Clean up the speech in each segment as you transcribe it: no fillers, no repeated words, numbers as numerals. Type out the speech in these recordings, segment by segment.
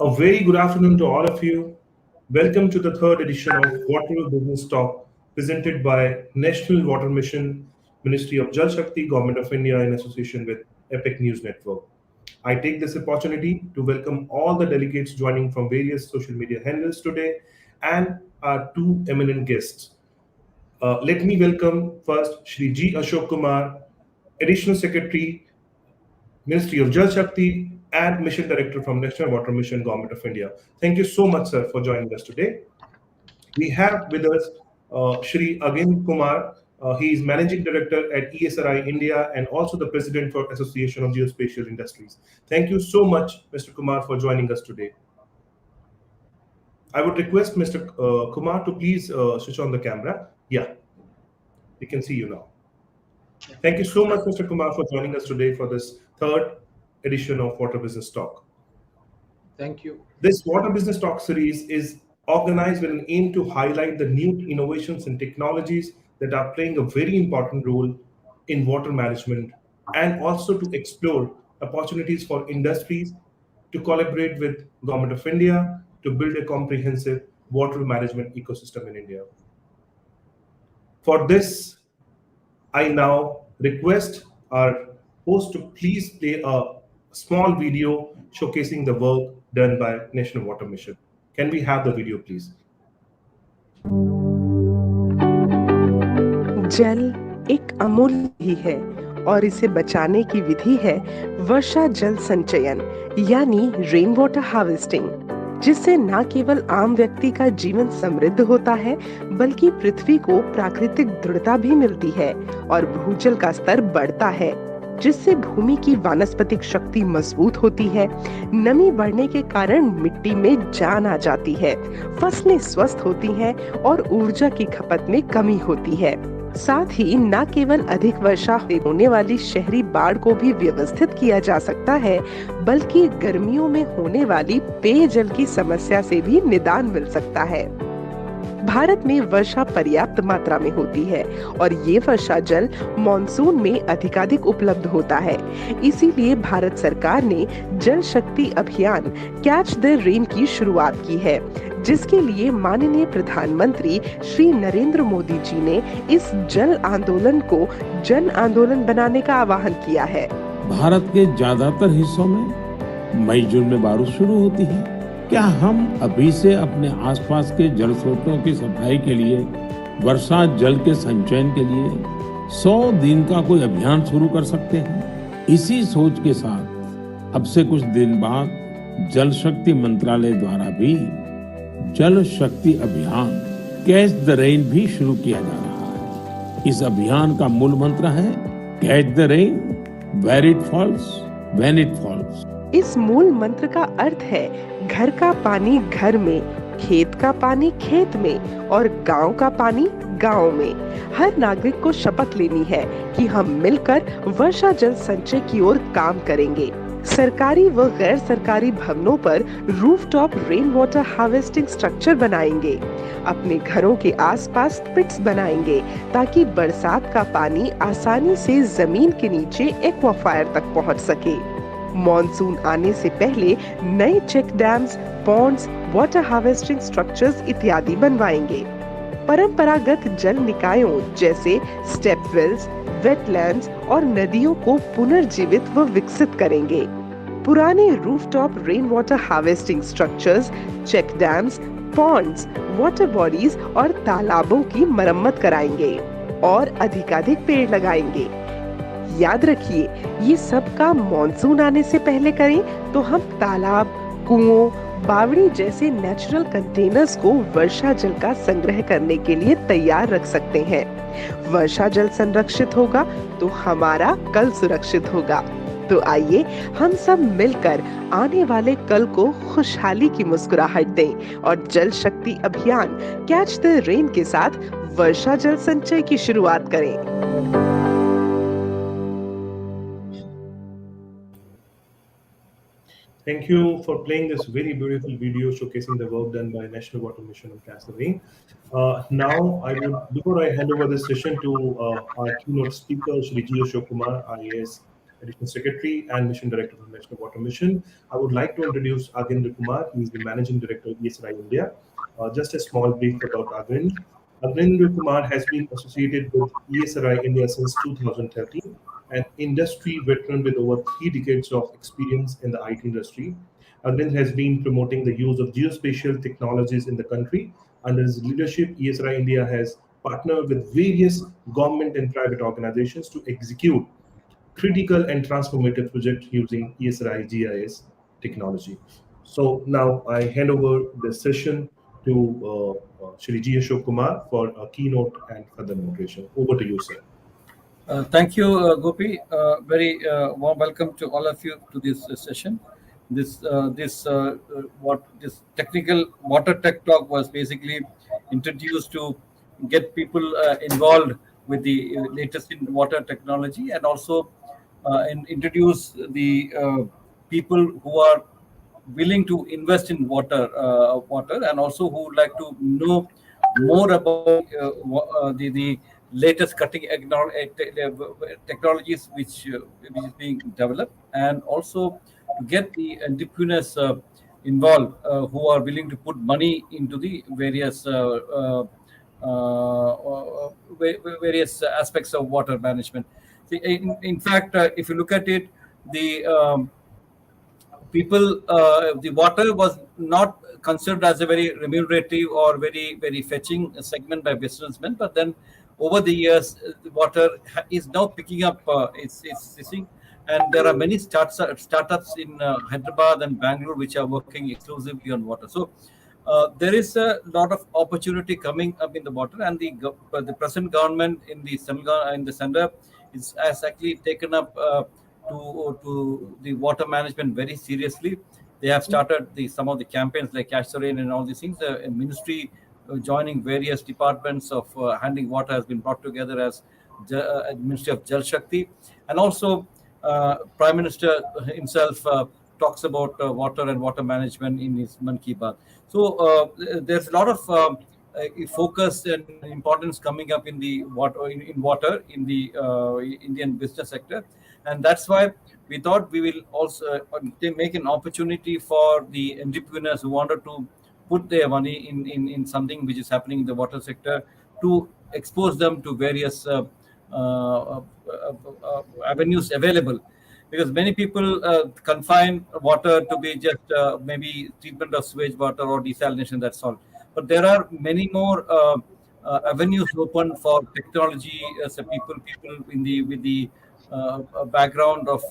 A very good afternoon to all of you. Welcome to the third edition of Water Business Talk presented by National Water Mission, Ministry of Jal Shakti, Government of India in association with Epic News Network. I take this opportunity to welcome all the delegates joining from various social media handles today and our two eminent guests. Let me welcome first Shri G. Ashok Kumar, Additional Secretary, Ministry of Jal Shakti, and Mission Director from National Water Mission, Government of India. Thank you so much, sir, for joining us today. We have with us Shri Agin Kumar. He is Managing Director at ESRI India and also the President for Association of Geospatial Industries. Thank you so much, Mr. Kumar, for joining us today. I would request Mr. Kumar to please switch on the camera. Yeah, we can see you now. Thank you so much, Mr. Kumar, for joining us today for this third edition of Water Business Talk. Thank you. This Water Business Talk series is organized with an aim to highlight the new innovations and technologies that are playing a very important role in water management and also to explore opportunities for industries to collaborate with Government of India to build a comprehensive water management ecosystem in India. For this, I now request our host to please play a small video showcasing the work done by National Water Mission. Can we have the video, please? जल एक अमूल्य ही है और इसे बचाने की विधि है वर्षा जल संचयन यानी रेन वाटर हार्वेस्टिंग, जिससे न केवल आम व्यक्ति का जीवन समृद्ध होता है बल्कि पृथ्वी को प्राकृतिक दृढ़ता भी मिलती है और भूजल का स्तर बढ़ता है, जिससे भूमि की वानस्पतिक शक्ति मजबूत होती है। नमी बढ़ने के कारण मिट्टी में जान आ जाती है, फसलें स्वस्थ होती हैं और ऊर्जा की खपत में कमी होती है। साथ ही न केवल अधिक वर्षा होने वाली शहरी बाढ़ को भी व्यवस्थित किया जा सकता है, बल्कि गर्मियों में होने वाली पेयजल की समस्या से भी निदान मिल सकता है। भारत में वर्षा पर्याप्त मात्रा में होती है और ये वर्षा जल मॉनसून में अधिकाधिक उपलब्ध होता है। इसीलिए भारत सरकार ने जल शक्ति अभियान कैच द रेन की शुरुआत की है, जिसके लिए माननीय प्रधानमंत्री श्री नरेंद्र मोदी जी ने इस जल आंदोलन को जन आंदोलन बनाने का आह्वान किया है। भारत के ज्यादातर हिस्सों में मई जून में बारिश शुरू होती है। क्या हम अभी से अपने आसपास के जल स्रोतों की सफाई के लिए, वर्षा जल के संचयन के लिए 100 दिन का कोई अभियान शुरू कर सकते हैं? इसी सोच के साथ अब से कुछ दिन बाद जल शक्ति मंत्रालय द्वारा भी जल शक्ति अभियान कैच द रेन भी शुरू किया जा रहा है। इस अभियान का मूल मंत्र है catch the rain where it falls when it falls. इस मूल मंत्र का अर्थ है घर का पानी घर में, खेत का पानी खेत में और गांव का पानी गांव में। हर नागरिक को शपथ लेनी है कि हम मिलकर वर्षा जल संचय की ओर काम करेंगे। सरकारी व गैर सरकारी भवनों पर rooftop rain water harvesting structure बनाएंगे। अपने घरों के आसपास पिट्स बनाएंगे ताकि बरसात का पानी आसानी से जमीन के नीचे एक्वाफायर तक पहुंच सके। मॉनसून आने से पहले नए check dams, ponds, water harvesting structures इत्यादि बनवाएंगे। परंपरागत जल निकायों जैसे स्टेप वेल्स, वेटलैंड्स और नदियों को पुनर्जीवित व विकसित करेंगे। पुराने rooftop rain water harvesting structures, check dams, ponds, water bodies और तालाबों की मरम्मत कराएंगे और अधिकाधिक पेड़ लगाएंगे। याद रखिए, ये सब काम मॉनसून आने से पहले करें तो हम तालाब, कुओं, बावड़ी जैसे नेचुरल कंटेनर्स को वर्षा जल का संग्रह करने के लिए तैयार रख सकते हैं। वर्षा जल संरक्षित होगा तो हमारा कल सुरक्षित होगा। तो आइए हम सब मिलकर आने वाले कल को खुशहाली की मुस्कुराहट दें और जल शक्ति अभियान कैच द रेन के साथ वर्षा जल संचय की शुरुआत करें। Thank you for playing this very beautiful video showcasing the work done by National Water Mission on Catch the Rain. Now, before I hand over this session to our keynote speaker, Shri G. Ashok Kumar, IAS, Additional Secretary and Mission Director of the National Water Mission. I would like to introduce Agindra Kumar. He is the Managing Director of ESRI India. Just a small brief about Agindra. Agindra Kumar has been associated with ESRI India since 2013, an industry veteran with over 3 decades of experience in the IT industry. Agindra has been promoting the use of geospatial technologies in the country. Under his leadership, ESRI India has partnered with various government and private organizations to execute critical and transformative projects using ESRI GIS technology. So now I hand over the session to Shri G. Ashok Kumar for a keynote and further moderation. Over to you, sir. Thank you, Gopi. Very warm welcome to all of you to this session. This technical water tech talk was basically introduced to get people involved with the latest in water technology, and also introduce the people who are willing to invest in water, and also who would like to know more about the latest cutting technologies which is being developed, and also to get the entrepreneurs involved who are willing to put money into the various aspects of water management. See, in fact, if you look at it, the the water was not considered as a very remunerative or very fetching segment by businessmen, but then over the years, the water is now picking up its thing, and there are many startups in Hyderabad and Bangalore which are working exclusively on water. So there is a lot of opportunity coming up in the water, and the present government in the center has actually taken up to the water management very seriously. They have started some of the campaigns like Catch the Rain and all these things. A ministry joining various departments of handling water has been brought together as Ministry of Jal Shakti, and also Prime Minister himself talks about water and water management in his Man Ki Baat. So there's a lot of focus and importance coming up in the water in the Indian business sector, and that's why we thought we will also make an opportunity for the entrepreneurs who wanted to put their money in something which is happening in the water sector, to expose them to various avenues available, because many people confine water to be just maybe treatment of sewage water or desalination, that's all. But there are many more avenues open for technology as people with the background of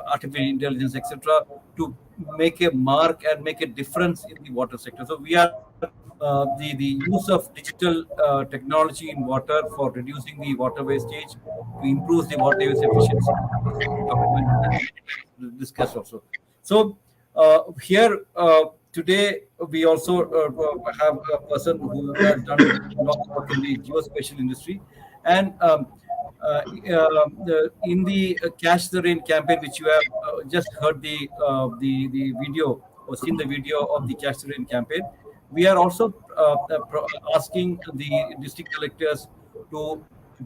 artificial intelligence, etc., to make a mark and make a difference in the water sector. So we are the use of digital technology in water for reducing the water wastage, to improve the water use efficiency, discussed also. So here today we also have a person who has done a lot of work in the geospatial industry, and in the Catch the Rain campaign, which you have just heard the video or seen the video of the Catch the Rain campaign, we are also asking the district collectors to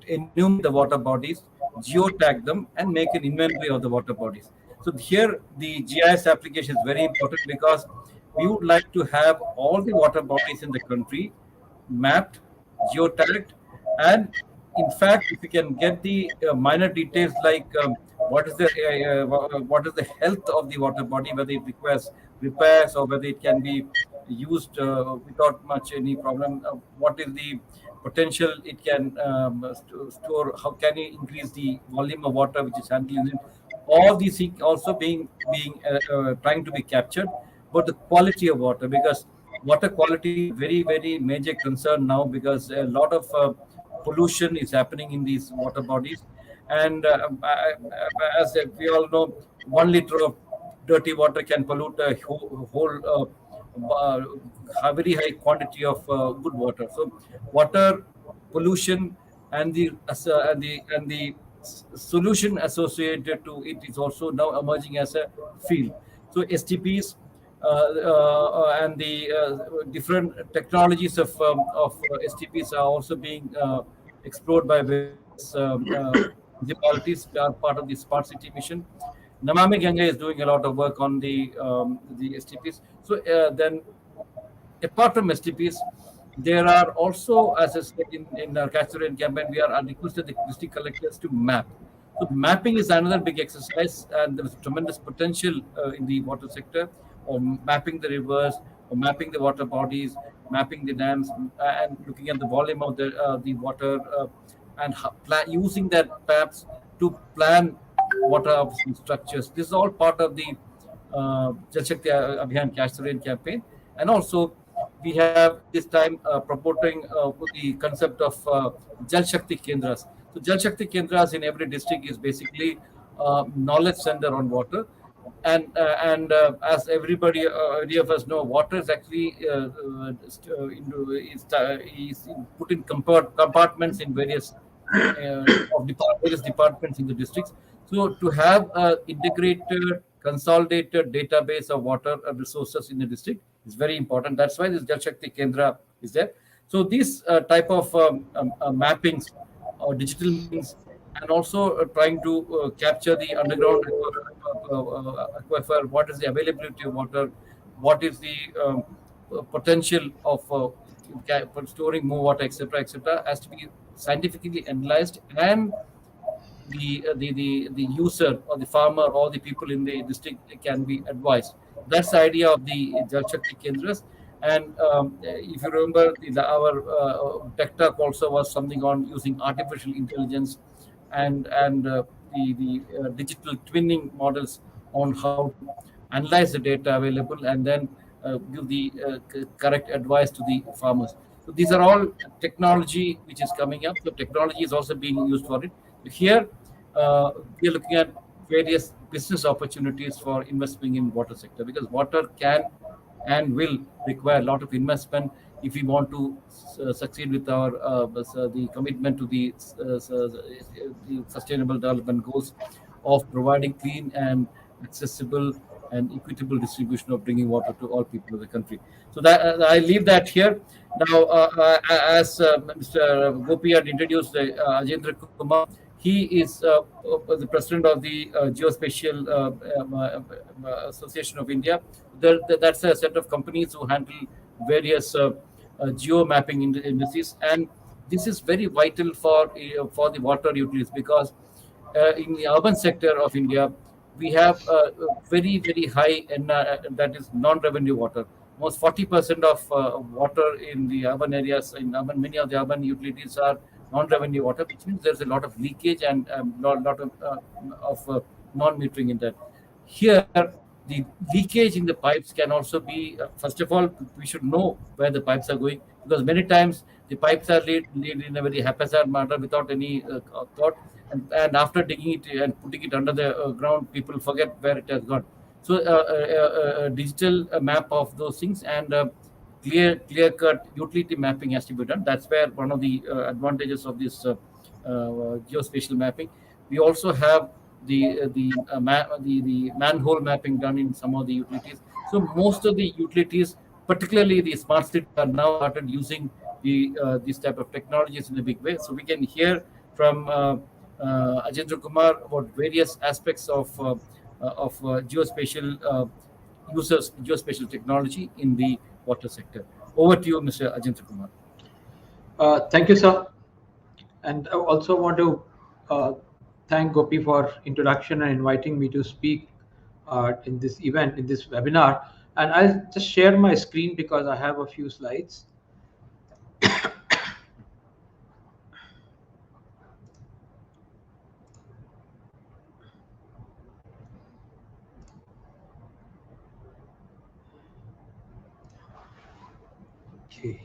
enumerate the water bodies, geotag them, and make an inventory of the water bodies. So here the GIS application is very important, because we would like to have all the water bodies in the country mapped, geotagged, and in fact, if you can get the minor details like what is the health of the water body, whether it requires repairs or whether it can be used without much any problem, what is the potential it can store, how can you increase the volume of water which is handling it, all these things also being trying to be captured. But the quality of water, because water quality is very major concern now, because a lot of pollution is happening in these water bodies, and as we all know, 1 liter of dirty water can pollute a whole very high quantity of good water. So water pollution and the solution associated to it is also now emerging as a field. So STPs and the different technologies of STPs are also being explored by various various municipalities are part of the smart city mission. Namami Ganga is doing a lot of work on the STPs. So then, apart from STPs, there are also, as I said in our Catch the Rain campaign, we are requested the district collectors to map. So mapping is another big exercise, and there is tremendous potential in the water sector, or mapping the rivers, or mapping the water bodies, mapping the dams, and looking at the volume of the water, and using that maps to plan water structures. This is all part of the Jal Shakti Abhiyan Catch the Rain campaign, and also we have this time promoting the concept of Jal Shakti Kendras. So Jal Shakti Kendras in every district is basically knowledge center on water, and as every of us know, water is actually is put in compartments in various various departments in the districts. So to have an integrated, consolidated database of water resources in the district is very important. That's why this Jal Shakti Kendra is there. So these type of mappings or digital mappings, and also trying to capture the underground aquifer, what is the availability of water, what is the potential of for storing more water, etc., has to be scientifically analyzed, and the user or the farmer or the people in the district can be advised. That's the idea of the Jal Shakti Kendras. And if you remember, our tech talk also was something on using artificial intelligence and the digital twinning models on how to analyze the data available and then give the correct advice to the farmers. So these are all technology which is coming up. So technology is also being used for it. Here, we are looking at various business opportunities for investing in water sector, because water can and will require a lot of investment if we want to succeed with our the commitment to the sustainable development goals of providing clean and accessible and equitable distribution of drinking water to all people of the country. So that I leave that here. Now, as Mr. Gopi had introduced Ajendra Kumar, he is the president of the Geospatial Association of India. That's a set of companies who handle various geo mapping industries, and this is very vital for the water utilities, because in the urban sector of India, we have very, very high that is non-revenue water. Almost 40% of water in the urban areas, many of the urban utilities are non-revenue water, which means there's a lot of leakage and lot of non-metering in that. Here, the leakage in the pipes can also be, first of all, we should know where the pipes are going, because many times the pipes are laid in a very haphazard manner without any thought, and after digging it and putting it under the ground, people forget where it has gone. So a digital map of those things and clear-cut utility mapping has to be done. That's where one of the advantages of this geospatial mapping. We also have the manhole mapping done in some of the utilities. So most of the utilities, particularly the smart cities, are now started using this type of technologies in a big way. So we can hear from Ajendra Kumar about various aspects of geospatial geospatial technology in the water sector. Over to you, Mr. Ajendra Kumar. Thank you, sir. And I also want to thank Gopi for introduction and inviting me to speak in this event, in this webinar. And I'll just share my screen because I have a few slides. Okay.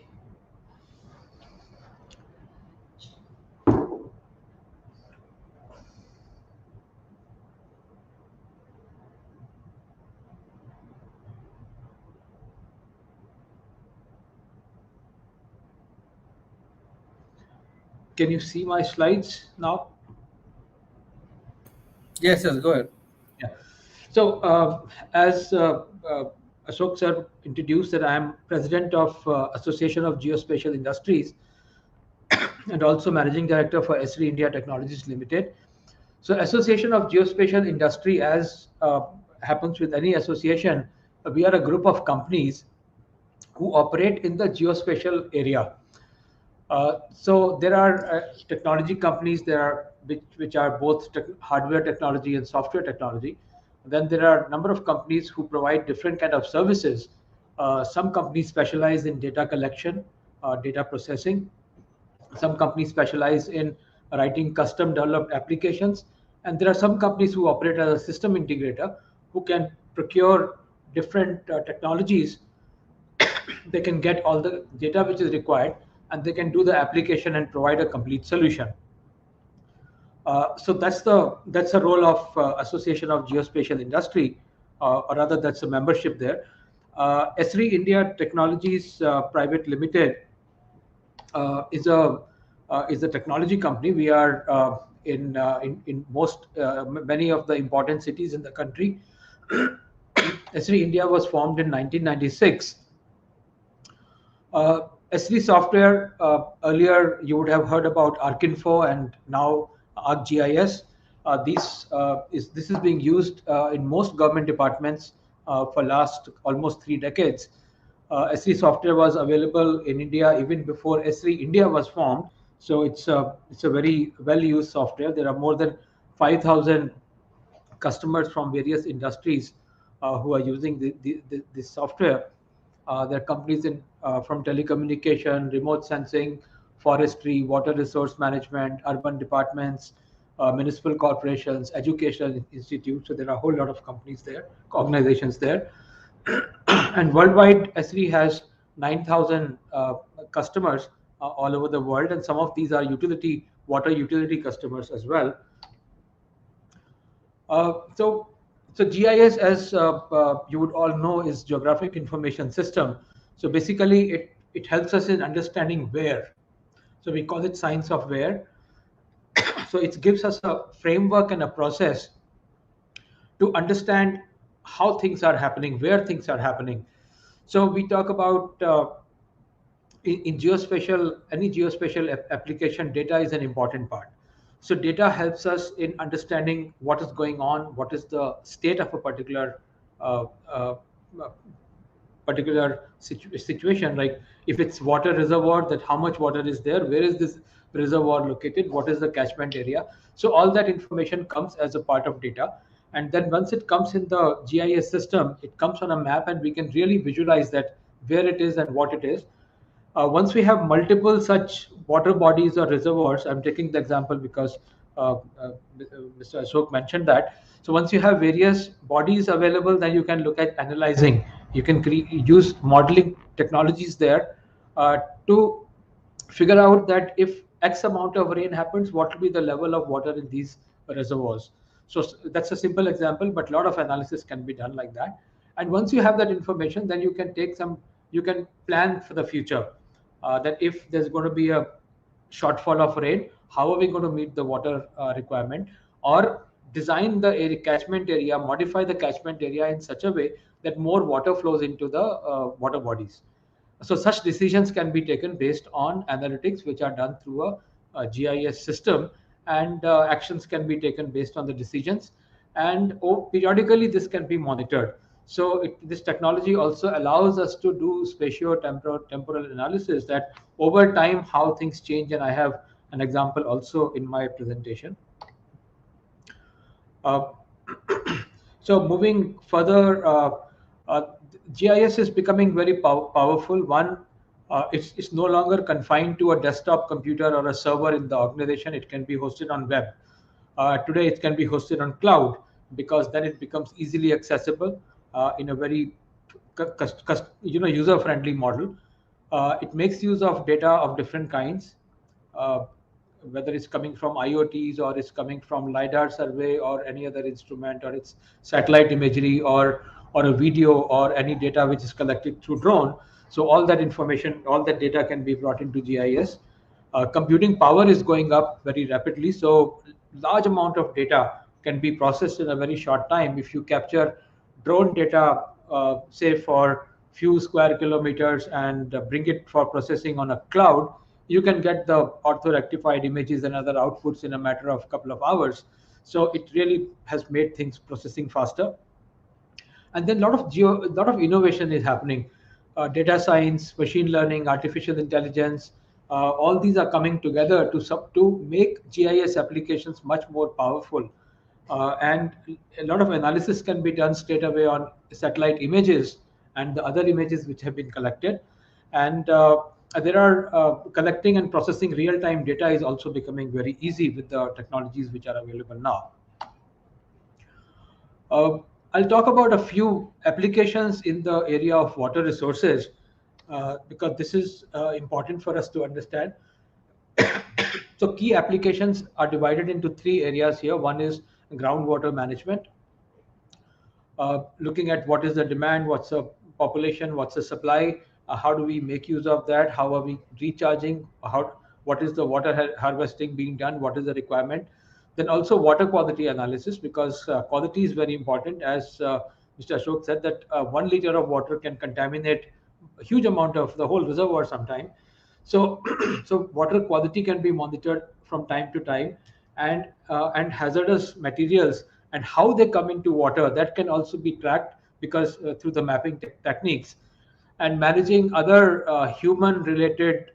Can you see my slides now? Yes, go ahead. Yeah. So as Ashok sir introduced, that I am president of Association of Geospatial Industries. and also Managing Director for Esri India Technologies Limited. So Association of Geospatial Industry, as happens with any association, we are a group of companies who operate in the geospatial area. So there are technology companies there are which are both hardware technology and software technology. Then there are a number of companies who provide different kind of services. Some companies specialize in data collection, data processing. Some companies specialize in writing custom developed applications, and there are some companies who operate as a system integrator who can procure different technologies. They can get all the data which is required, and they can do the application and provide a complete solution. So that's the role of Association of Geospatial Industry, or rather that's the membership there. Esri India Technologies Private Limited is a technology company. We are in most many of the important cities in the country. Esri India was formed in 1996. Esri software, earlier you would have heard about Arcinfo and now ArcGIS. This is being used in most government departments for last almost 3 decades. Esri software was available in India even before Esri India was formed. So it's a very well used software. There are more than 5,000 customers from various industries who are using this software. There are companies from telecommunication, remote sensing, forestry, water resource management, urban departments, municipal corporations, educational institutes. So there are a whole lot of companies there, organizations there. And worldwide, Esri has 9,000 customers all over the world, and some of these are water utility customers as well. So GIS, as you would all know, is Geographic Information System. So basically, it helps us in understanding where. So we call it science of where. So it gives us a framework and a process to understand how things are happening, where things are happening. So we talk about in geospatial, any geospatial application, data is an important part. So data helps us in understanding what is going on, what is the state of a particular situation. Like if it's water reservoir, that how much water is there, where is this reservoir located, what is the catchment area. So all that information comes as a part of data. And then once it comes in the GIS system, it comes on a map, and we can really visualize that where it is and what it is. Once we have multiple such water bodies or reservoirs, I'm taking the example because Mr. Ashok mentioned that. So once you have various bodies available, then you can look at analyzing. You can use modeling technologies there to figure out that if X amount of rain happens, what will be the level of water in these reservoirs. So that's a simple example, but a lot of analysis can be done like that. And once you have that information, then you can plan for the future. That if there's going to be a shortfall of rain, how are we going to meet the water requirement, or design the catchment area, modify the catchment area in such a way that more water flows into the water bodies. So such decisions can be taken based on analytics, which are done through a GIS system, and actions can be taken based on the decisions. And periodically, this can be monitored. So this technology also allows us to do spatio-temporal analysis, that over time how things change. And I have an example also in my presentation. So moving further, GIS is becoming very powerful. One, it's no longer confined to a desktop computer or a server in the organization. It can be hosted on web. Today, it can be hosted on cloud, because then it becomes easily accessible in a very user-friendly model. It makes use of data of different kinds, whether it's coming from IoTs, or it's coming from LiDAR survey or any other instrument, or it's satellite imagery, or a video, or any data which is collected through drone. So all that information, all that data can be brought into GIS. Computing power is going up very rapidly, so large amount of data can be processed in a very short time. If you capture drone data, say for few square kilometers, and bring it for processing on a cloud, you can get the ortho-rectified images and other outputs in a matter of a couple of hours. So it really has made things processing faster. And then a lot of innovation is happening. Data science, machine learning, artificial intelligence, all these are coming together to make GIS applications much more powerful. And a lot of analysis can be done straight away on satellite images and the other images which have been collected. And there are collecting and processing real-time data is also becoming very easy with the technologies which are available now. I'll talk about a few applications in the area of water resources because this is important for us to understand. So key applications are divided into three areas here. One is groundwater management, looking at what is the demand, what's the population, what's the supply, how do we make use of that, how are we recharging, what is the water harvesting being done, what is the requirement. Then also water quality analysis, because quality is very important. As Mr. Ashok said, that 1 liter of water can contaminate a huge amount of the whole reservoir sometime. So, so water quality can be monitored from time to time, and hazardous materials and how they come into water, that can also be tracked because through the mapping techniques. And managing other human-related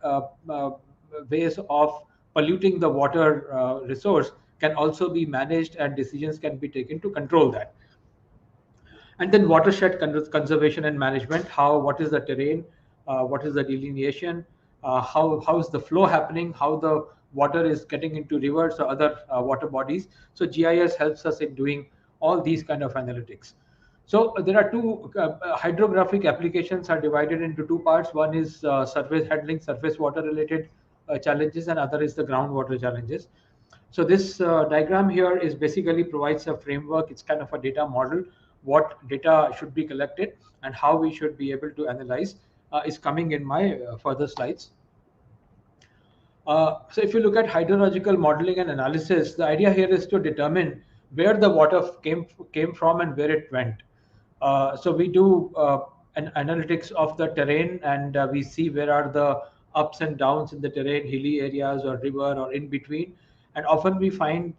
ways of polluting the water resource can also be managed, and decisions can be taken to control that. And then watershed conservation and management, what is the terrain, what is the delineation, how is the flow happening, how the water is getting into rivers or other water bodies. So GIS helps us in doing all these kind of analytics. So there are two hydrographic applications are divided into two parts. One is surface handling, surface water related challenges, and other is the groundwater challenges. So this diagram here is basically provides a framework. It's kind of a data model. What data should be collected and how we should be able to analyze is coming in my further slides. So if you look at hydrological modeling and analysis, the idea here is to determine where the water came from and where it went. So we do an analytics of the terrain, and we see where are the ups and downs in the terrain, hilly areas or river or in between. And often we find,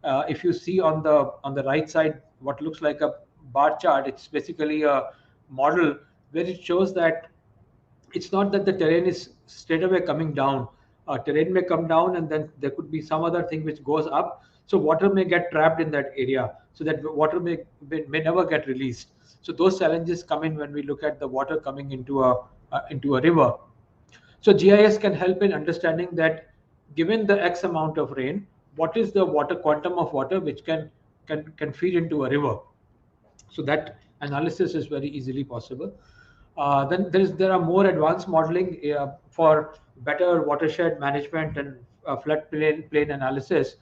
if you see on the right side what looks like a bar chart, it's basically a model where it shows that it's not that the terrain is straight away coming down. Terrain may come down, and then there could be some other thing which goes up. So water may get trapped in that area, so that water may never get released. So those challenges come in when we look at the water coming into a river. So GIS can help in understanding that given the X amount of rain, what is the water quantum of water which can feed into a river. So that analysis is very easily possible. Then there are more advanced modeling for better watershed management and floodplain analysis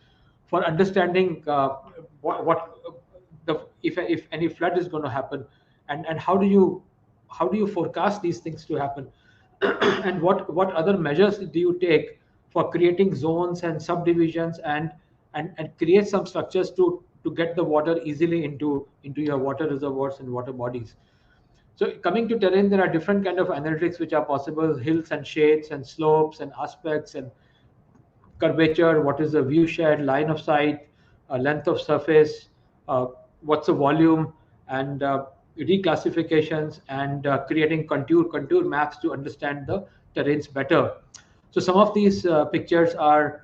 for understanding if any flood is going to happen, and how do you forecast these things to happen, and what other measures do you take for creating zones and subdivisions and create some structures to get the water easily into your water reservoirs and water bodies. So coming to terrain, there are different kind of analytics which are possible: hills and shades and slopes and aspects and curvature, what is the view shed, line of sight, length of surface, what's the volume, and reclassifications, and creating contour maps to understand the terrains better. So some of these pictures are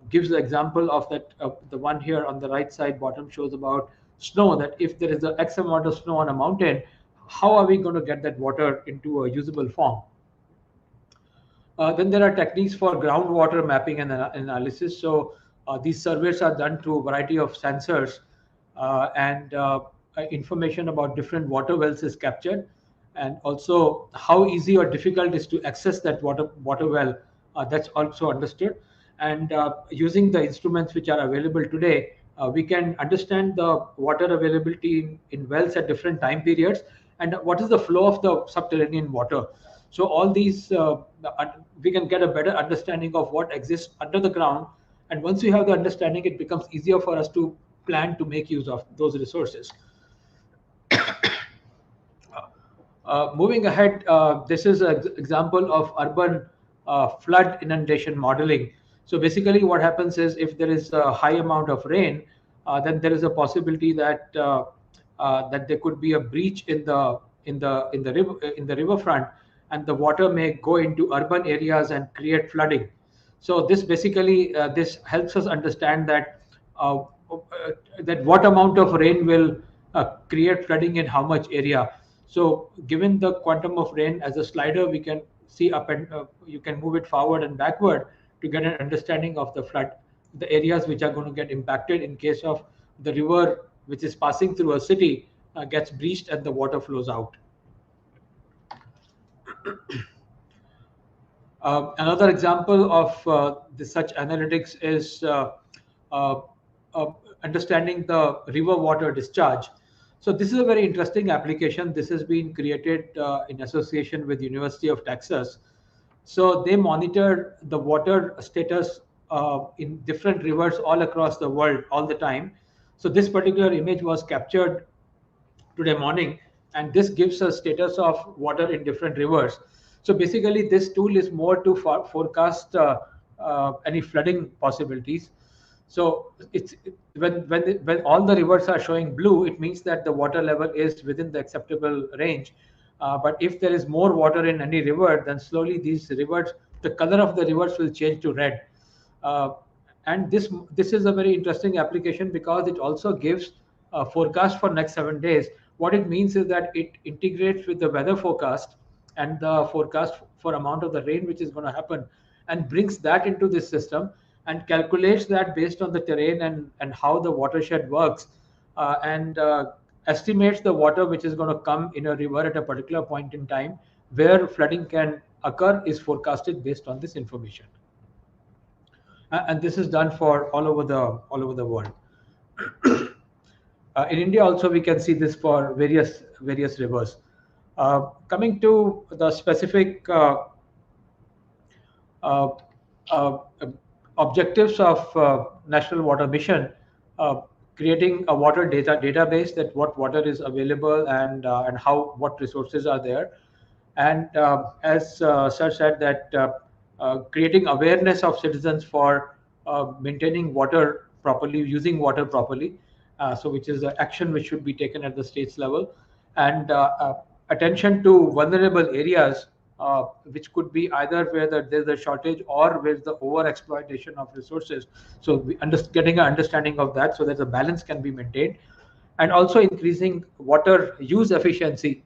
gives the example of that. The one here on the right side bottom shows about snow, that if there is a X amount of snow on a mountain, how are we going to get that water into a usable form? Then there are techniques for groundwater mapping and analysis. So these surveys are done through a variety of sensors, and information about different water wells is captured, and also how easy or difficult it is to access that water well, that's also understood. And using the instruments which are available today, we can understand the water availability in wells at different time periods, and what is the flow of the subterranean water. So all these, we can get a better understanding of what exists under the ground. And once we have the understanding, it becomes easier for us to plan to make use of those resources. Moving ahead, this is an example of urban flood inundation modeling. So basically, what happens is if there is a high amount of rain, then there is a possibility that that there could be a breach in the riverfront, and the water may go into urban areas and create flooding. So this basically this helps us understand that what amount of rain will create flooding in how much area. So given the quantum of rain as a slider, we can see up and you can move it forward and backward to get an understanding of the flood, the areas which are going to get impacted in case of the river which is passing through a city gets breached and the water flows out. Another example of such analytics is uh, understanding the river water discharge. So this is a very interesting application. This has been created in association with University of Texas. So they monitor the water status in different rivers all across the world all the time. So this particular image was captured today morning, and this gives a status of water in different rivers. So basically, this tool is more to forecast any flooding possibilities. So when all the rivers are showing blue, it means that the water level is within the acceptable range. But if there is more water in any river, then slowly these rivers, the color of the rivers will change to red. Uh, and this is a very interesting application because it also gives a forecast for next 7 days. What it means is that it integrates with the weather forecast and the forecast for amount of the rain which is going to happen, and brings that into this system and calculates that based on the terrain and how the watershed works, and estimates the water which is going to come in a river at a particular point in time where flooding can occur is forecasted based on this information. And this is done for all over the world. In India also we can see this for various rivers. Coming to the specific uh, uh, objectives of National Water Mission, creating a water database, that what water is available and how what resources are there, and as Sir said, that creating awareness of citizens for maintaining water properly, using water properly, so which is the action which should be taken at the states level, and attention to vulnerable areas, which could be either where there's a shortage or where the over exploitation of resources. So getting an understanding of that so that the balance can be maintained, and also increasing water use efficiency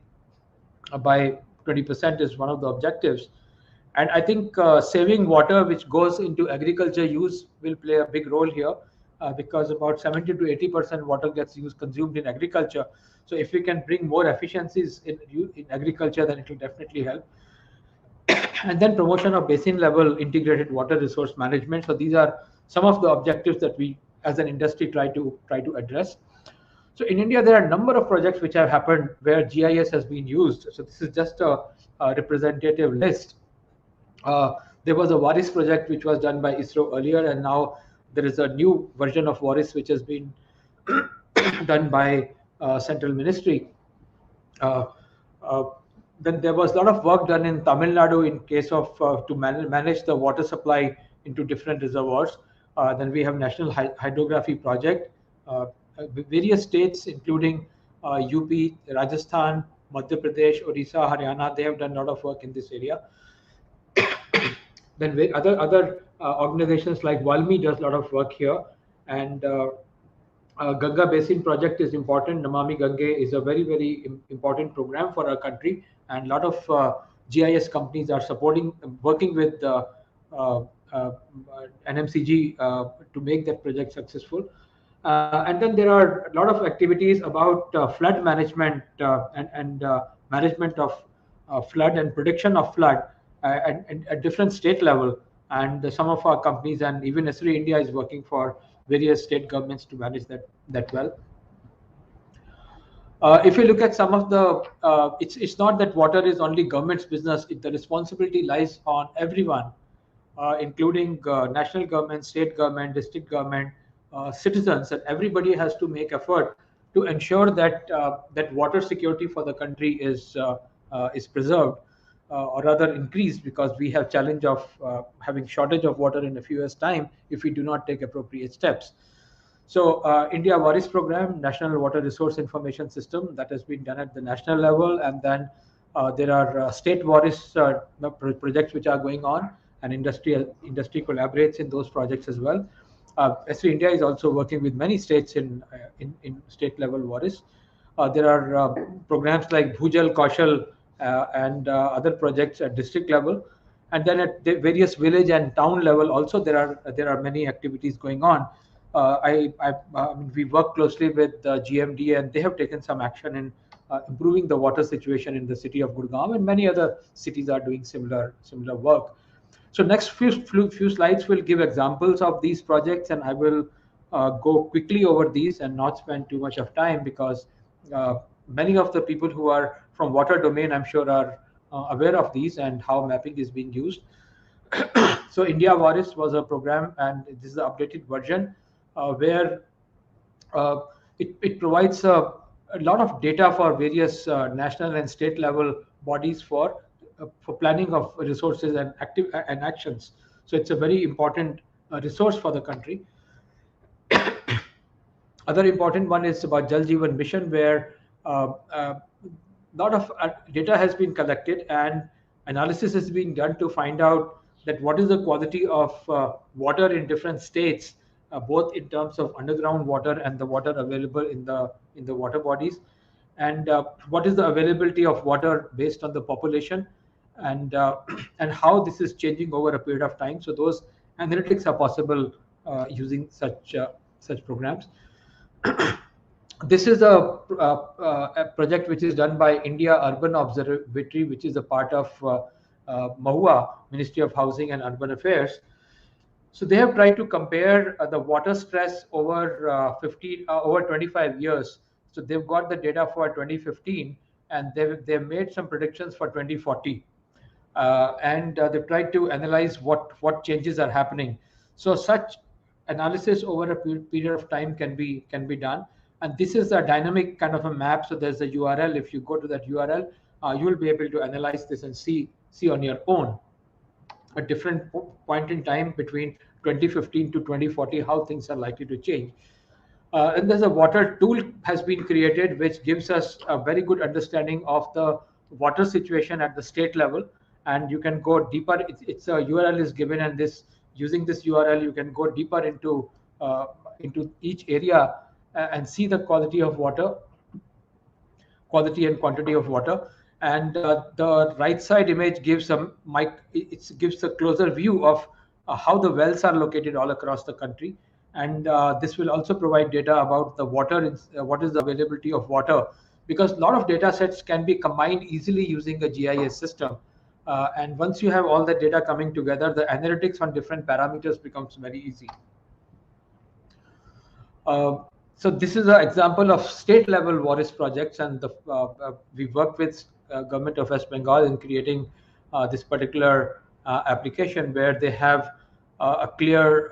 by 20% is one of the objectives. And I think saving water which goes into agriculture use will play a big role here, because about 70 to 80% water gets consumed in agriculture. So if we can bring more efficiencies in agriculture, then it will definitely help. And then promotion of basin level integrated water resource management. So these are some of the objectives that we as an industry try to address. So in India, there are a number of projects which have happened where GIS has been used. So this is just a representative list. There was a WARIS project which was done by ISRO earlier, and now there is a new version of WARIS which has been done by Central Ministry. Then there was a lot of work done in Tamil Nadu in case of to manage the water supply into different reservoirs. Then we have National Hydrography Project. Various states, including UP, Rajasthan, Madhya Pradesh, Odisha, Haryana, they have done a lot of work in this area. Then other organizations like Valmi does a lot of work here, and Ganga Basin project is important. Namami Gange is a very important program for our country, and a lot of GIS companies are working with NMCG to make that project successful. And then there are a lot of activities about flood management and management of flood and prediction of flood at different state level. And some of our companies and even Esri India is working for various state governments to manage that well. If you look at some of the, it's not that water is only government's business. The responsibility lies on everyone, including national government, state government, district government, citizens, and everybody has to make effort to ensure that that water security for the country is preserved. or rather increase, because we have challenge of having shortage of water in a few years' time if we do not take appropriate steps. So India WARIS program, National Water Resource Information System, that has been done at the national level, and then there are state WARIS projects which are going on, and industry collaborates in those projects as well. Esri India is also working with many states in state level WARIS. There are programs like Bhujal, Kaushal, and other projects at district level, and then at the various village and town level also there are many activities going on. We work closely with GMD, and they have taken some action in improving the water situation in the city of Gurgaon, and many other cities are doing similar work. So next few slides will give examples of these projects, and I will go quickly over these and not spend too much of time, because many of the people who are from water domain, I'm sure, are aware of these and how mapping is being used. So India WARIS was a program, and this is the updated version where it provides a lot of data for various national and state level bodies for planning of resources and actions. So it's a very important resource for the country. Other important one is about Jal Jeevan Mission, where a lot of data has been collected and analysis has been done to find out that what is the quality of water in different states, both in terms of underground water and the water available in the water bodies, and what is the availability of water based on the population, and and how this is changing over a period of time. So those analytics are possible using such programs. This is a project which is done by India Urban Observatory, which is a part of Mahua, Ministry of Housing and Urban Affairs. So they have tried to compare the water stress over 25 years. So they've got the data for 2015, and they've made some predictions for 2040, and they've tried to analyze what changes are happening. So such analysis over a period of time can be done, and this is a dynamic kind of a map. So there's a URL. If you go to that URL, you will be able to analyze this and see on your own a different point in time between 2015 to 2040 how things are likely to change. And there's a water tool has been created which gives us a very good understanding of the water situation at the state level, and you can go deeper. It's a URL is given, and using this URL you can go deeper into each area and see the quality of water, quality and quantity of water. And the right side image gives gives a closer view of how the wells are located all across the country, and this will also provide data about the water, what is the availability of water, because a lot of data sets can be combined easily using a GIS system. And once you have all the data coming together, the analytics on different parameters becomes very easy. So this is an example of state level WARIS projects, and we worked with government of West Bengal in creating this particular application, where they have a clear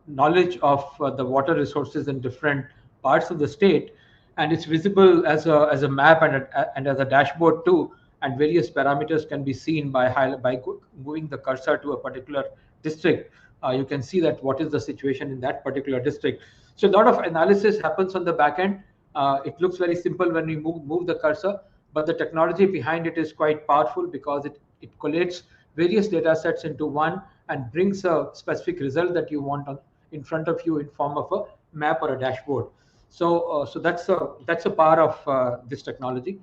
knowledge of the water resources in different parts of the state, and it's visible as a map and as a dashboard too, and various parameters can be seen by moving the cursor to a particular district. You can see that what is the situation in that particular district. So a lot of analysis happens on the back end. It looks very simple when we move the cursor, but the technology behind it is quite powerful, because it collates various data sets into one and brings a specific result that you want in front of you in form of a map or a dashboard. So that's a power of this technology.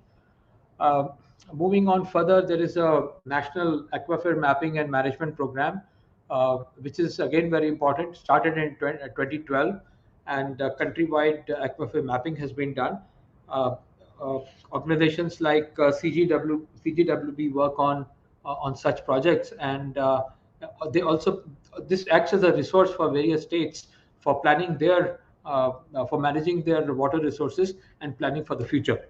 Moving on further, there is a national aquifer mapping and management program, which is again very important. Started in 2012, and countrywide aquifer mapping has been done. Organizations like CGWB work on such projects, and they also, this acts as a resource for various states for planning for managing their water resources and planning for the future.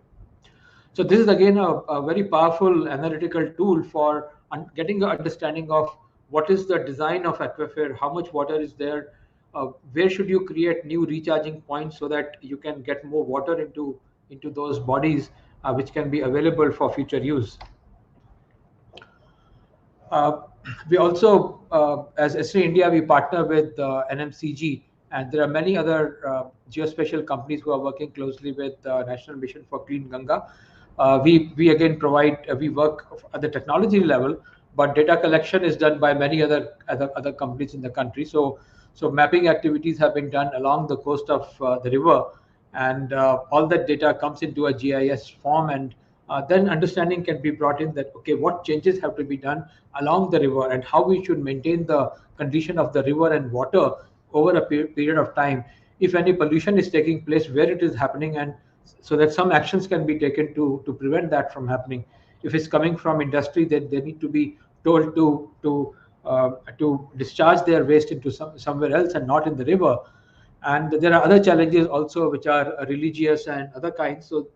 So this is again a very powerful analytical tool for getting an understanding of what is the design of aquifer, how much water is there, where should you create new recharging points so that you can get more water into those bodies, which can be available for future use. Uh, we also, as Esri India, we partner with NMCG, and there are many other geospatial companies who are working closely with National Mission for Clean Ganga. We again provide, we work at the technology level, but data collection is done by many other companies in the country. So mapping activities have been done along the coast of the river, and all that data comes into a GIS form, and then understanding can be brought in that, okay, what changes have to be done along the river and how we should maintain the condition of the river and water over a period of time. If any pollution is taking place, where it is happening, and so that some actions can be taken to prevent that from happening. If it's coming from industry, then they need to be told to discharge their waste into somewhere else and not in the river. And there are other challenges also which are religious and other kinds. So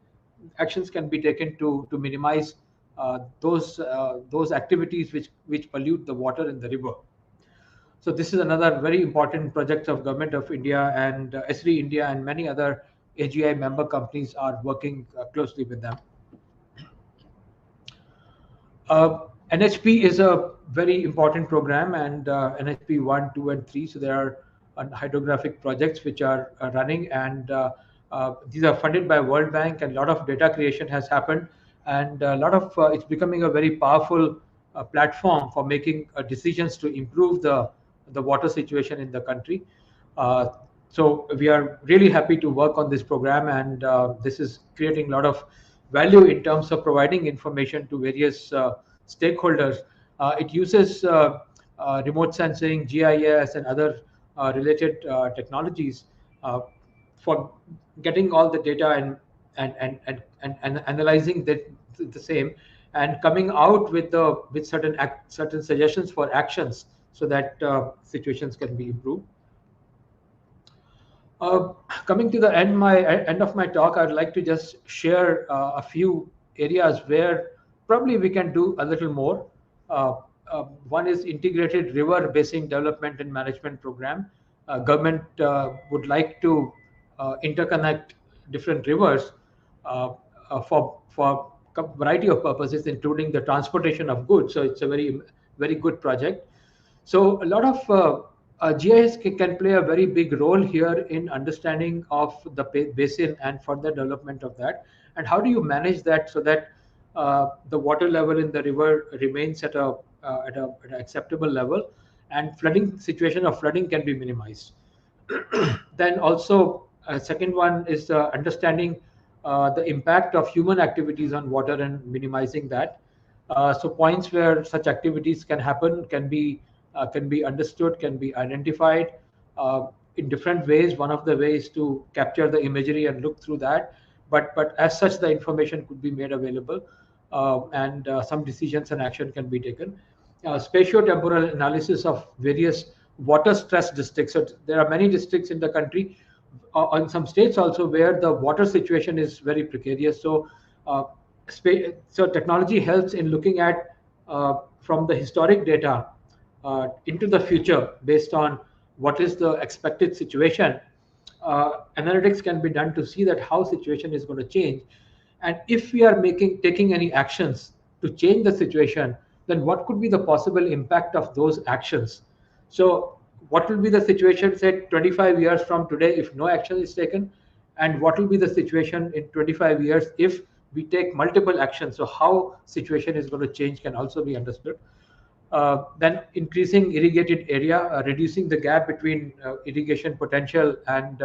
actions can be taken to minimize those activities which pollute the water in the river. So this is another very important project of Government of India, and Esri India and many other AGI member companies are working closely with them. NHP is a very important program, and NHP 1, 2, and 3. So there are hydrographic projects which are running, and these are funded by World Bank, and a lot of data creation has happened, and a lot of it's becoming a very powerful platform for making decisions to improve the water situation in the country. So we are really happy to work on this program, and this is creating a lot of value in terms of providing information to various stakeholders. It uses remote sensing, GIS, and other related technologies for getting all the data and analyzing the same, and coming out with certain suggestions for actions so that situations can be improved. Coming to the end of my talk, I'd like to just share a few areas where probably we can do a little more. One is integrated river basin development and management program. Government would like to interconnect different rivers for a variety of purposes, including the transportation of goods. So it's a very good project. So a lot of GIS can play a very big role here in understanding of the basin and further development of that. And how do you manage that so that the water level in the river remains at an acceptable level, and situation of flooding can be minimized. Then also, second one is understanding the impact of human activities on water and minimizing that. So points where such activities can happen can be understood, can be identified in different ways. One of the ways to capture the imagery and look through that, but as such, the information could be made available, and some decisions and action can be taken. Spatio-temporal analysis of various water stress districts. So there are many districts in the country, in some states also, where the water situation is very precarious. So technology helps in looking at from the historic data into the future based on what is the expected situation. Analytics can be done to see that how situation is going to change, and if we are taking any actions to change the situation, then what could be the possible impact of those actions. So what will be the situation, say 25 years from today, if no action is taken, and what will be the situation in 25 years if we take multiple actions. So how situation is going to change can also be understood. Then increasing irrigated area, reducing the gap between irrigation potential and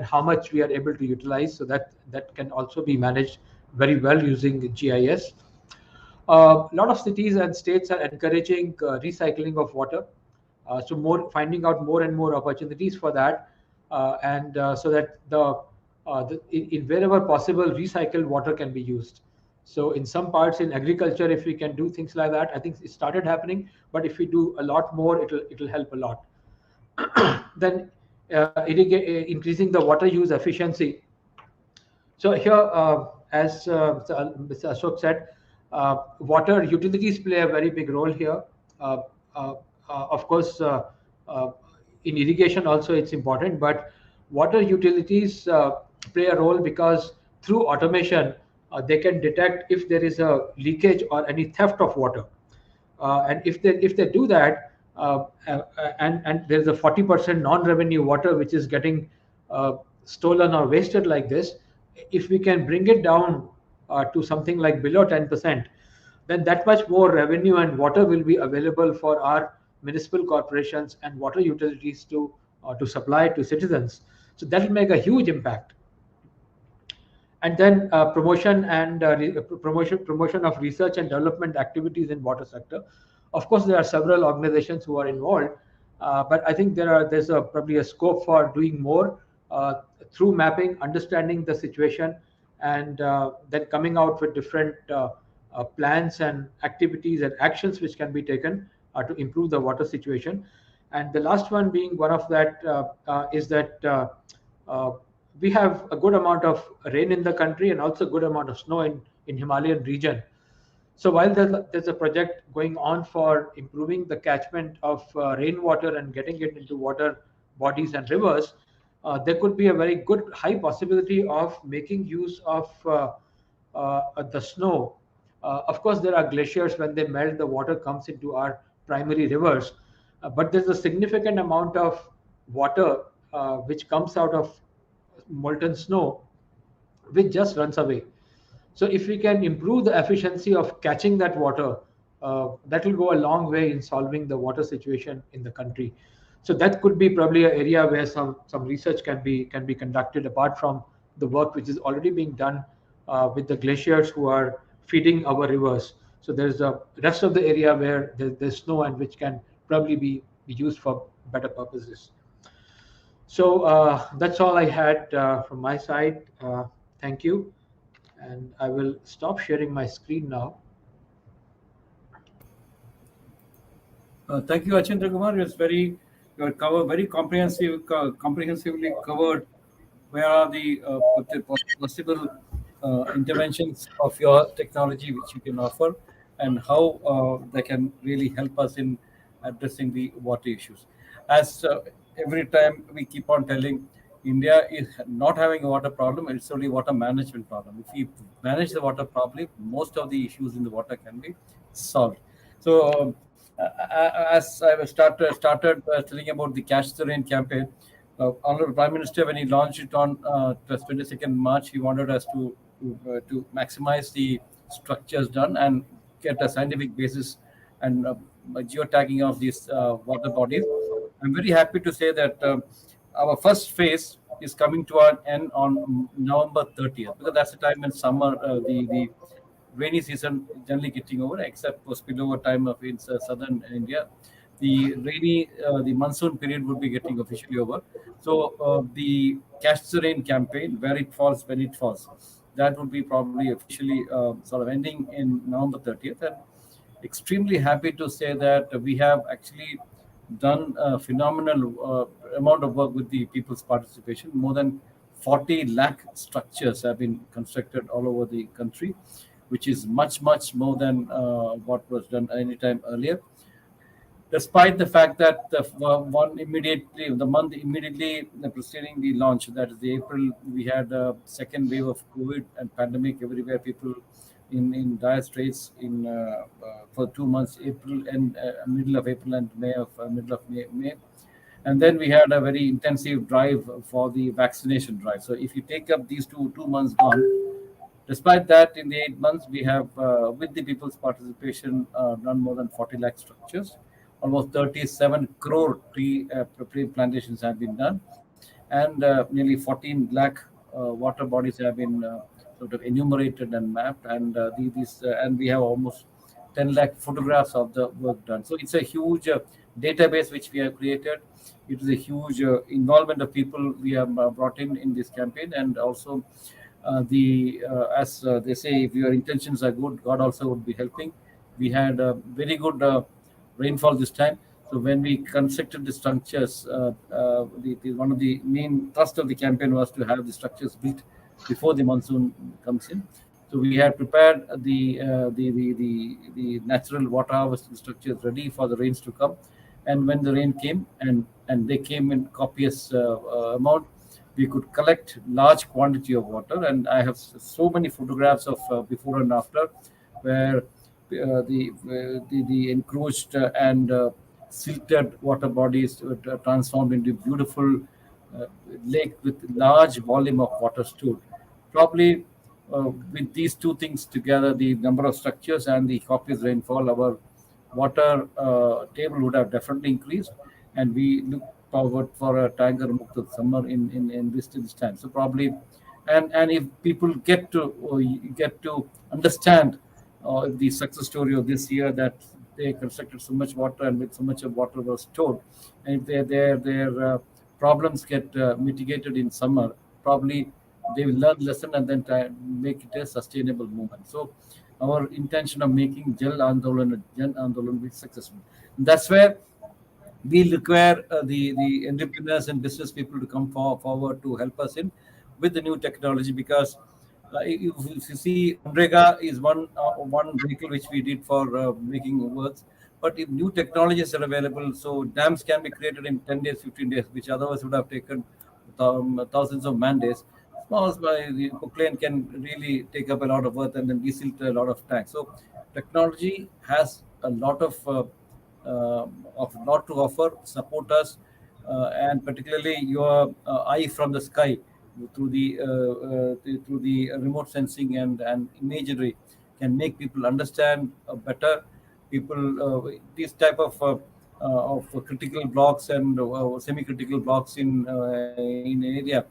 how much we are able to utilize. So that can also be managed very well using GIS. A lot of cities and states are encouraging recycling of water. So finding out more and more opportunities for that, and so that in wherever possible, recycled water can be used. So in some parts in agriculture, if we can do things like that, I think it started happening. But if we do a lot more, it'll help a lot. Then increasing the water use efficiency. So here, as Mr. Ashok said, water utilities play a very big role here. Of course, in irrigation also it's important, but water utilities play a role because through automation, they can detect if there is a leakage or any theft of water. And if they do that, and there's a 40% non-revenue water which is getting stolen or wasted like this, if we can bring it down to something like below 10%, then that much more revenue and water will be available for our municipal corporations and water utilities to supply to citizens. So that will make a huge impact. And then promotion of research and development activities in water sector. Of course, there are several organizations who are involved, but I think there's probably a scope for doing more through mapping, understanding the situation, and then coming out with different plans and activities and actions which can be taken to improve the water situation. And the last one being one of that is that uh, we have a good amount of rain in the country and also good amount of snow in Himalayan region. So while there's a project going on for improving the catchment of rainwater and getting it into water bodies and rivers, there could be a very good high possibility of making use of the snow. Of course, there are glaciers. When they melt, the water comes into our primary rivers, but there's a significant amount of water which comes out of molten snow, which just runs away. So if we can improve the efficiency of catching that water, that will go a long way in solving the water situation in the country. So that could be probably an area where some research can be conducted, apart from the work which is already being done with the glaciers who are feeding our rivers. So there's the rest of the area where there's snow and which can probably be used for better purposes. So that's all I had from my side. Thank you. And I will stop sharing my screen now. Thank you, Achindra Kumar. It's you cover very comprehensively covered where are the possible interventions of your technology which you can offer, and how they can really help us in addressing the water issues. As every time we keep on telling, India is not having a water problem; it's only water management problem. If we manage the water properly, most of the issues in the water can be solved. So, as I was started telling about the Catch the Rain campaign, Honorable Prime Minister, when he launched it on 22nd March, he wanted us to maximize the structures done and get a scientific basis and geotagging of these water bodies. I'm very happy to say that our first phase is coming to an end on November 30th, because that's the time when summer, the rainy season generally getting over, except for spillover time of in southern India. The monsoon period would be getting officially over. So the Catch the Rain campaign, where it falls when it falls, that would be probably officially sort of ending in November 30th. And extremely happy to say that we have actually done a phenomenal amount of work with the people's participation. More than 40 lakh structures have been constructed all over the country, which is much more than what was done any time earlier. Despite the fact that the month immediately preceding the launch, that is the April, we had a second wave of COVID and pandemic everywhere. People in dire straits for 2 months, April and middle of April and middle of May. And then we had a very intensive drive for the vaccination drive. So if you take up these two months gone, despite that, in the 8 months, we have, with the people's participation, done more than 40 lakh structures. Almost 37 crore tree plantations have been done, and nearly 14 lakh water bodies have been sort of enumerated and mapped, and and we have almost 10 lakh photographs of the work done. So it's a huge database which we have created. It is a huge involvement of people we have brought in this campaign, and also as they say, if your intentions are good, God also would be helping. We had a very good rainfall this time. So when we constructed the structures, one of the main thrust of the campaign was to have the structures built before the monsoon comes in. So we had prepared the natural water harvesting structures ready for the rains to come. And when the rain came, and they came in copious amount, we could collect large quantity of water. And I have so many photographs of before and after, where the encroached and silted water bodies transformed into beautiful uh, lake with large volume of water stored. Probably with these two things together, the number of structures and the copious rainfall, our water table would have definitely increased, and we look forward for a tiger mukta summer in this time. So probably, and if people get to understand the success story of this year, that they constructed so much water and with so much of water was stored, and if their problems get mitigated in summer, probably they will learn lesson and then try make it a sustainable movement. So our intention of making Jan Andolan be successful. That's where we require the entrepreneurs and business people to come forward to help us in with the new technology, because if you see, Unrega is one vehicle which we did for making works. But if new technologies are available, so dams can be created in 10 days, 15 days, which otherwise would have taken thousands of man days. Small the Proclaim can really take up a lot of earth and then desilt a lot of tanks. So technology has a lot of lot to offer, support us, and particularly your eye from the sky through the remote sensing and imagery can make people understand better. People these type of critical blocks and semi-critical blocks in area,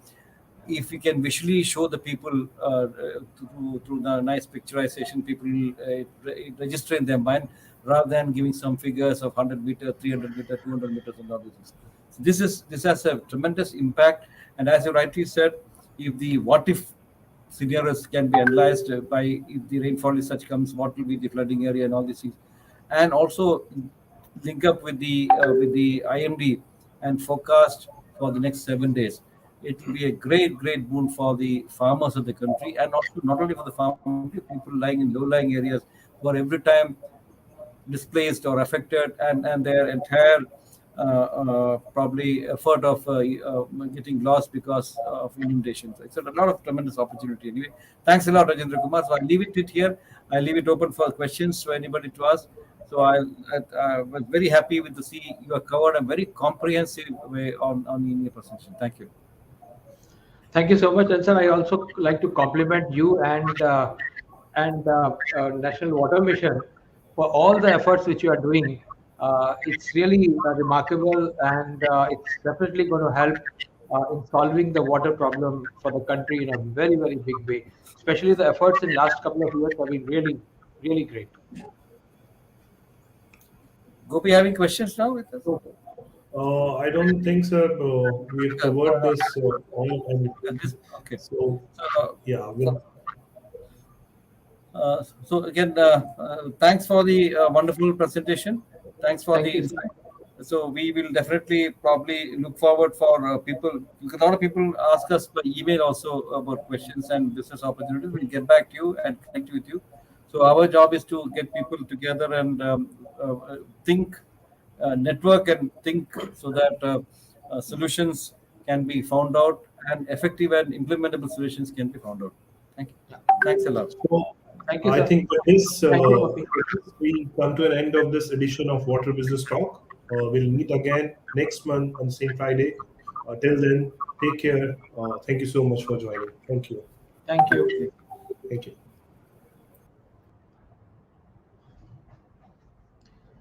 if we can visually show the people through the nice picturization, people register in their mind rather than giving some figures of 100 meter, 300 meter, 200 meters, and all these things. So this has a tremendous impact. And as you rightly said, if the what if scenarios can be analyzed by if the rainfall is such comes, what will be the flooding area and all these things, and also link up with the IMD and forecast for the next 7 days. It will be a great boon for the farmers of the country, and also not only for the farmers, people lying in low-lying areas who are every time displaced or affected, and their entire probably effort of getting lost because of inundations. It's a lot of tremendous opportunity. Anyway, thanks a lot, Rajendra Kumar. So I'll leave it here. I'll leave it open for questions to anybody to ask. So I was very happy with to see you have covered a very comprehensive way on in your presentation. Thank you. Thank you so much, and sir, I also like to compliment you and National Water Mission for all the efforts which you are doing. It's really remarkable, and it's definitely going to help in solving the water problem for the country in a very big way. Especially the efforts in last couple of years have been really great. Gopi, having questions now with us? I don't think, sir. We have covered this all. Okay. So, yeah. So again, thanks for the wonderful presentation. Thanks for the insight. So we will definitely probably look forward for people, because a lot of people ask us by email also about questions and business opportunities. We'll get back to you and connect with you. So our job is to get people together and think, network and think, so that solutions can be found out and effective and implementable solutions can be found out. Thank you. Thanks a lot. So, Thank you, I sir. think with this, Thank you, Gopi. we come to an end of this edition of Water Business Talk. We'll meet again next month on the same Friday. Till then, take care. Thank you so much for joining. Thank you. Thank you. Thank you.